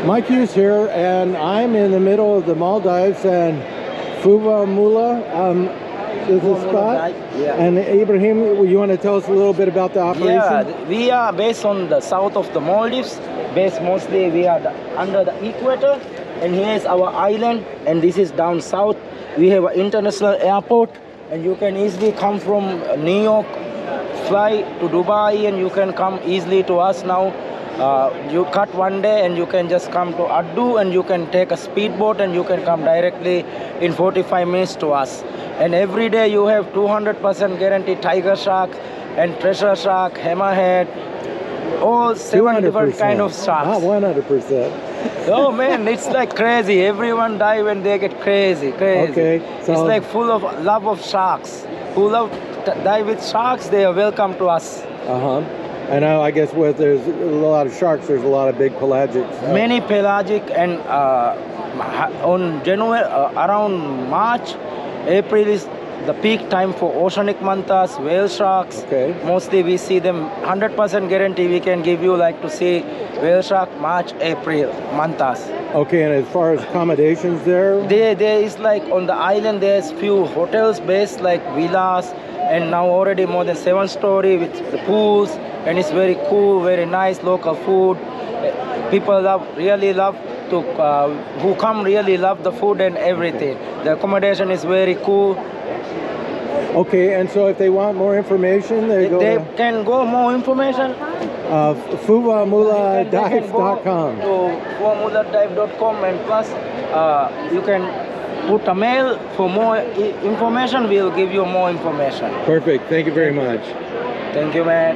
Mike Hughes here, and I'm in the middle of the Maldives and Fuvahmulah is the spot. Yeah. And Ibrahim, you want to tell us a little bit about the operation? Yeah, we are based on the south of the Maldives. Based mostly, we are under the equator, and here is our island, and this is down south. We have an international airport, and you can easily come from New York, fly to Dubai, and you can come easily to us now. You cut one day and you can just come to Addu, and you can take a speedboat and you can come directly in 45 minutes to us. And every day you have 200% guaranteed tiger shark and treasure shark, hammerhead, all 7 different kind of sharks. Not 100%. Oh man, it's like crazy. Everyone dive and they get crazy. Okay, so it's like full of love of sharks. Who love to dive with sharks, they are welcome to us. And I guess there's a lot of sharks, there's a lot of big pelagics. Many pelagic, and on January, around March, April is the peak time for oceanic mantas, whale sharks. Okay. Mostly we see them 100% guarantee. We can give you like to see whale shark March, April, mantas. Okay, and as far as accommodations there is like on the island there's few hotels based like villas, and now already more than 7-story with the pools, and it's very cool, very nice local food. People really love to who come really love the food and everything. The accommodation is very cool. Okay, and so if they want more information, they can go more information. Fuvahmulahdive.com. To fuvahmulahdive.com, and plus you can put a mail for more information. We'll give you more information. Perfect. Thank you very much. Thank you, man.